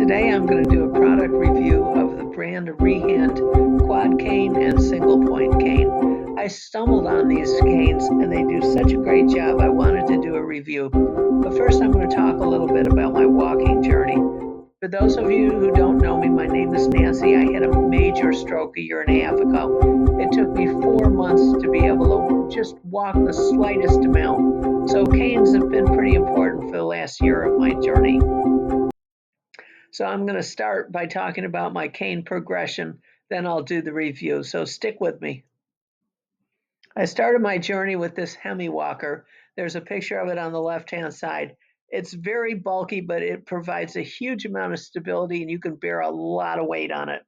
Today I'm going to do a product review of the brand Rehand quad cane and single point cane. I stumbled on these canes and they do such a great job. I wanted to do a review. But first I'm going to talk a little bit about my walking journey. For those of you who don't know me, my name is Nancy. I had a major stroke a year and a half ago. It took me 4 months to be able to just walk the slightest amount. So canes have been pretty important for the last year of my journey. So I'm going to start by talking about my cane progression, then I'll do the review. So stick with me. I started my journey with this Hemi walker. There's a picture of it on the left-hand side. It's very bulky, but it provides a huge amount of stability and you can bear a lot of weight on it.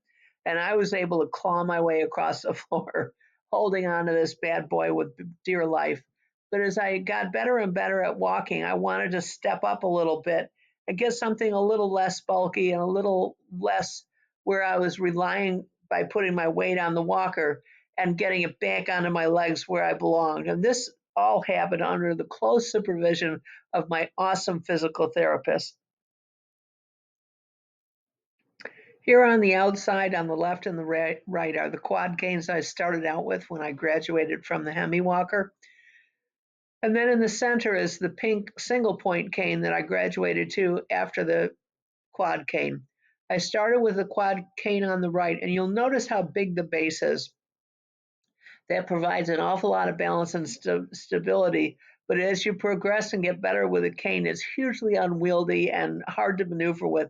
And I was able to claw my way across the floor, holding on to this bad boy with dear life. But as I got better and better at walking, I wanted to step up a little bit and get something a little less bulky and a little less where I was relying by putting my weight on the walker and getting it back onto my legs where I belonged. And this all happened under the close supervision of my awesome physical therapist. Here on the outside, on the left and the right, are the quad canes I started out with when I graduated from the Hemi walker. And then in the center is the pink single point cane that I graduated to after the quad cane. I started with the quad cane on the right, and you'll notice how big the base is. That provides an awful lot of balance and stability. But as you progress and get better with a cane, it's hugely unwieldy and hard to maneuver with.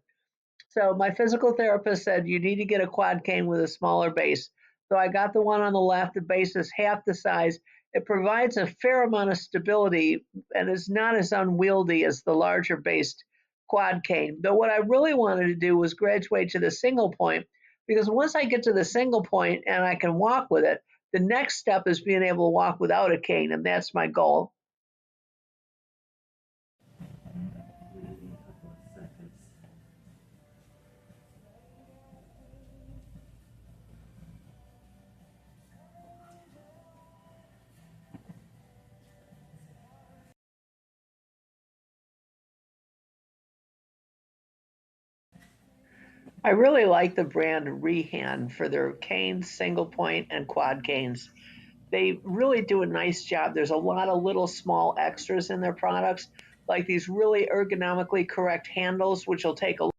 So my physical therapist said, you need to get a quad cane with a smaller base. So I got the one on the left. The base is half the size. It provides a fair amount of stability and is not as unwieldy as the larger based quad cane. But what I really wanted to do was graduate to the single point, because once I get to the single point and I can walk with it, the next step is being able to walk without a cane, and that's my goal. I really like the brand Rehand for their canes, single point, and quad canes. They really do a nice job. There's a lot of little small extras in their products, like these really ergonomically correct handles, which will take a.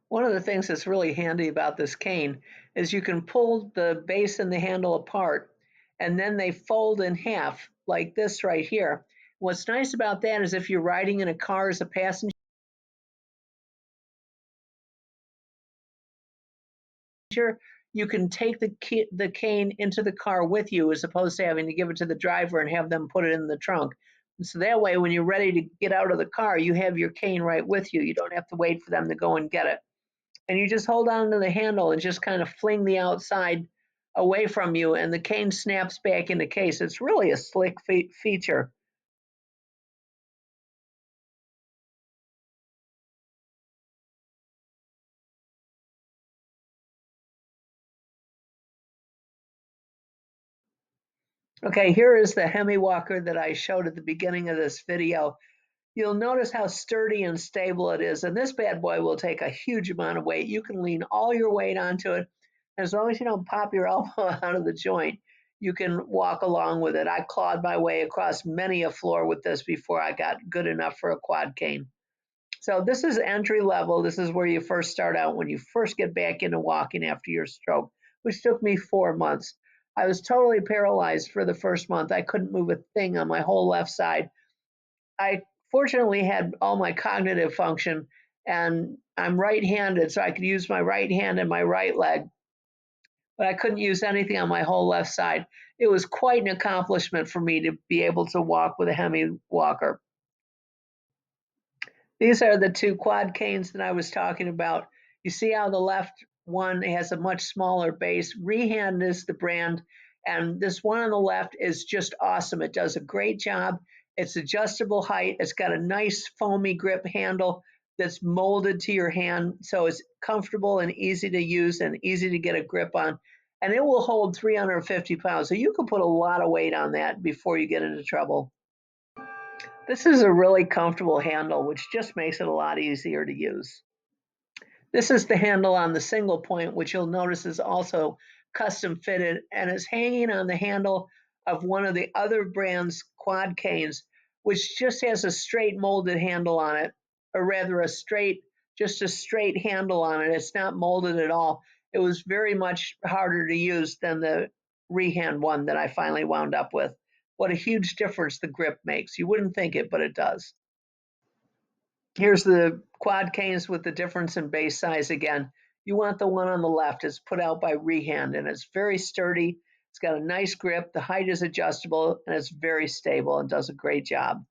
One of the things that's really handy about this cane is you can pull the base and the handle apart, and then they fold in half, like this right here. What's nice about that is if you're riding in a car as a passenger, you can take the cane into the car with you as opposed to having to give it to the driver and have them put it in the trunk. And so that way, when you're ready to get out of the car, you have your cane right with you. You don't have to wait for them to go and get it. And you just hold on to the handle and just kind of fling the outside away from you, and the cane snaps back into case. It's really a slick feature. Okay, here is the Hemi walker that I showed at the beginning of this video. You'll notice how sturdy and stable it is, and this bad boy will take a huge amount of weight. You can lean all your weight onto it. As long as you don't pop your elbow out of the joint, you can walk along with it. I clawed my way across many a floor with this before I got good enough for a quad cane. So this is entry level. This is where you first start out when you first get back into walking after your stroke, which took me 4 months. I was totally paralyzed for the first month. I couldn't move a thing on my whole left side. I fortunately had all my cognitive function, and I'm right-handed, so I could use my right hand and my right leg, but I couldn't use anything on my whole left side. It was quite an accomplishment for me to be able to walk with a Hemi walker. These are the two quad canes that I was talking about. You see how the left one has a much smaller base. Rehand is the brand, and this one on the left is just awesome. It does a great job. It's adjustable height. It's got a nice foamy grip handle that's molded to your hand, so it's comfortable and easy to use and easy to get a grip on. And it will hold 350 pounds, so you can put a lot of weight on that before you get into trouble. This is a really comfortable handle, which just makes it a lot easier to use. This is the handle on the single point, which you'll notice is also custom fitted and is hanging on the handle of one of the other brand's quad canes, which just has a straight molded handle on it, or rather just a straight handle on it. It's not molded at all. It was very much harder to use than the Rehand one that I finally wound up with. What a huge difference the grip makes. You wouldn't think it, but it does. Here's the quad canes with the difference in base size again. You want the one on the left. It's put out by Rehand and it's very sturdy. It's got a nice grip. The height is adjustable and it's very stable and does a great job.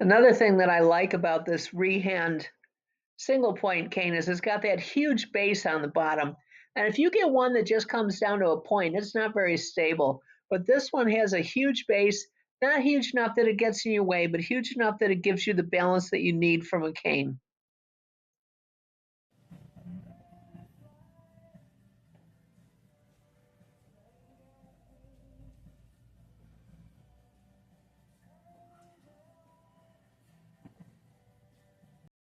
Another thing that I like about this Rehand single point cane is it's got that huge base on the bottom. And if you get one that just comes down to a point, it's not very stable. But this one has a huge base, not huge enough that it gets in your way, but huge enough that it gives you the balance that you need from a cane.